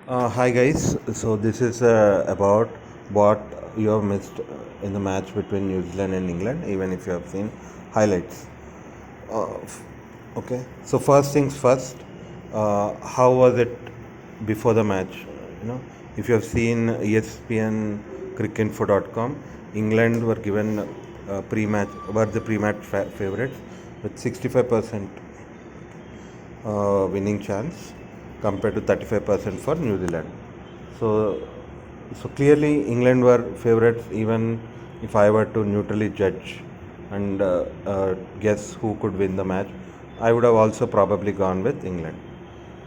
Hi guys, so this is about what you have missed in the match between New Zealand and England, even if you have seen highlights. F- okay, so first things first, how was it before the match? You know, if you have seen ESPN Cricinfo.com, England were given were the pre-match favorites with 65% winning chance compared to 35% for New Zealand. So, so clearly England were favourites even if I were to neutrally judge and guess who could win the match. I would have also probably gone with England.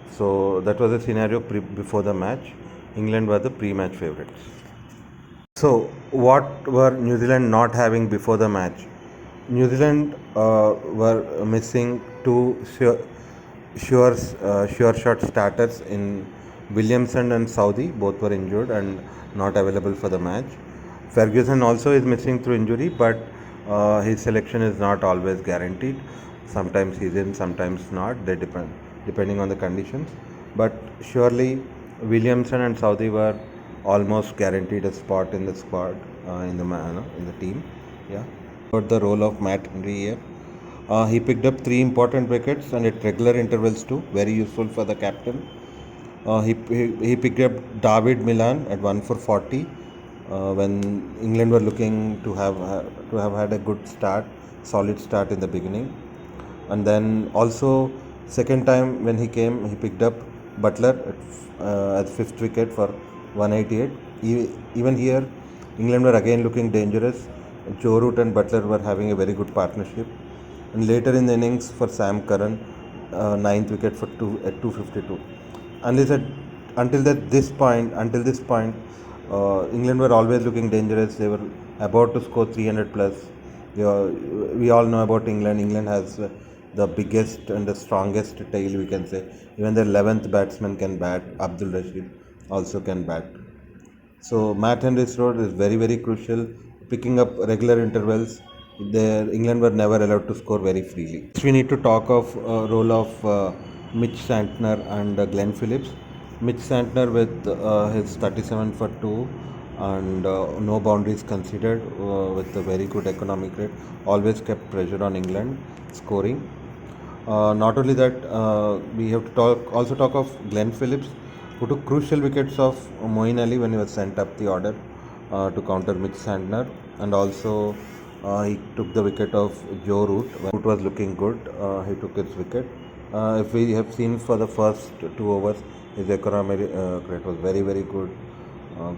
So that was the scenario before the match. England were the pre-match favourites. So, what were New Zealand not having before the match? New Zealand were missing two sure shot starters in Williamson and Saudi. Both were injured and not available for the match. Ferguson also is missing through injury, but his selection is not always guaranteed. Sometimes he's in, sometimes not. They depend depending on the conditions. But surely Williamson and Saudi were almost guaranteed a spot in the squad in the team. Yeah. About the role of Matt Henry here. He picked up three important wickets and at regular intervals too. Very useful for the captain. He picked up David Milan at 1 for 40 when England were looking to have had a good start, solid start in the beginning. And then also second time when he came, he picked up Butler at fifth wicket for 188. Even here, England were again looking dangerous. Joe Root and Butler were having a very good partnership. And later in the innings for Sam Curran, ninth wicket for two at 252. And they said until this point, England were always looking dangerous. They were about to score 300 plus. We all know about England. England has the biggest and the strongest tail, we can say. Even the 11th batsman can bat. Abdul Rashid also can bat. So Matt Henry's role is very very crucial. Picking up regular intervals. There, England were never allowed to score very freely. Next, we need to talk of role of Mitch Santner and Glenn Phillips. Mitch Santner with his 37 for 2 and no boundaries considered with a very good economic rate always kept pressure on England scoring. Not only that, we have to also talk of Glenn Phillips, who took crucial wickets of Moeen Ali when he was sent up the order to counter Mitch Santner, and also he took the wicket of Joe Root when Root was looking good. He took his wicket. If we have seen for the first 2 overs, his economic rate was very very good.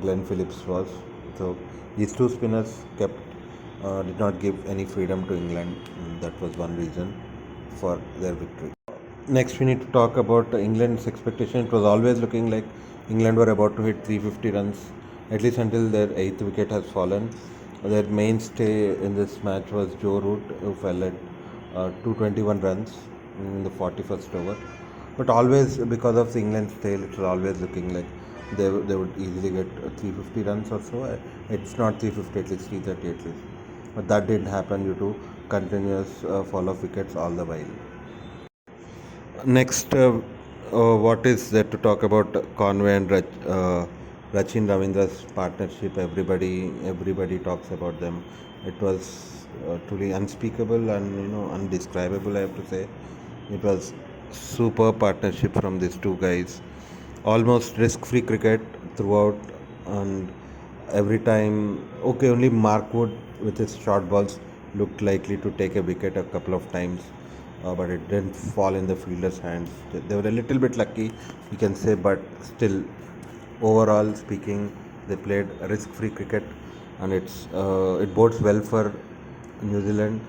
Glenn Phillips was so. These two spinners did not give any freedom to England. That was one reason for their victory. Next, we need to talk about England's expectation. It was always looking like England were about to hit 350 runs, at least until their eighth wicket has fallen. Their mainstay in this match was Joe Root, who fell at 221 runs in the 41st over. But always, because of the England's tail, it was always looking like they would easily get 350 runs or so. It's not 350, at least 330 at least. But that didn't happen due to continuous fall of wickets all the while. Next, what is there to talk about Conway and Rachin Ravindra's partnership? Everybody talks about them. It was truly unspeakable and undescribable. I have to say, it was super partnership from these two guys. Almost risk-free cricket throughout, and every time, okay, only Mark Wood with his short balls looked likely to take a wicket a couple of times, but it didn't fall in the fielder's hands. They were a little bit lucky, you can say, but still, overall speaking, they played risk-free cricket, and it bodes well for New Zealand,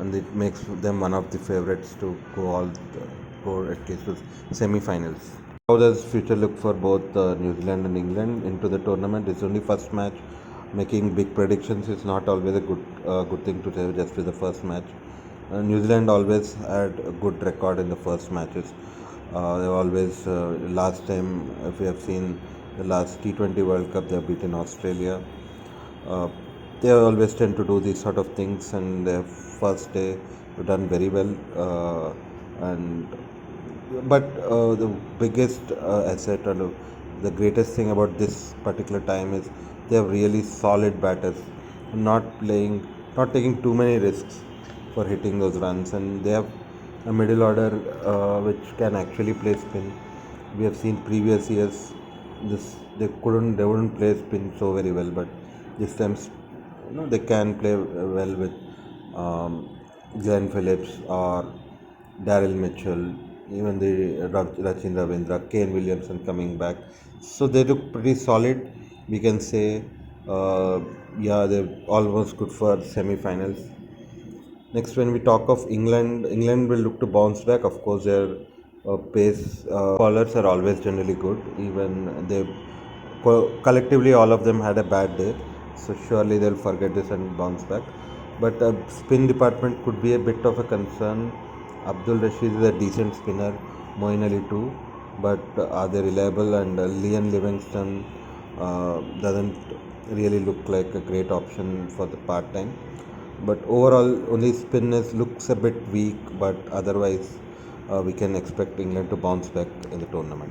and it makes them one of the favorites to go at least to semi-finals. How does future look for both New Zealand and England into the tournament? It's only first match. Making big predictions is not always a good thing to say just with the first match. New Zealand always had a good record in the first matches. They always last time, if we have seen the last T20 World Cup, they have beaten Australia. Uh, they always tend to do these sort of things, and their first day they've done very well. And but the biggest asset and The greatest thing about this particular time is they have really solid batters, not taking too many risks for hitting those runs, and they have a middle order which can actually play spin. We have seen previous years this they wouldn't play spin so very well, but this time they can play well with Glenn Phillips or Daryl Mitchell, even the Rachin Ravindra, Kane Williamson coming back. So they look pretty solid. We can say, yeah, they're almost good for semi-finals. Next, when we talk of England, England will look to bounce back. Of course, their pace bowlers are always generally good. Even they collectively, all of them had a bad day. So surely they'll forget this and bounce back. But spin department could be a bit of a concern. Abdul Rashid is a decent spinner. Moeen Ali too. But are they reliable? And Liam Livingston doesn't really look like a great option for the part time. But overall, only spinners looks a bit weak, but otherwise, we can expect England to bounce back in the tournament.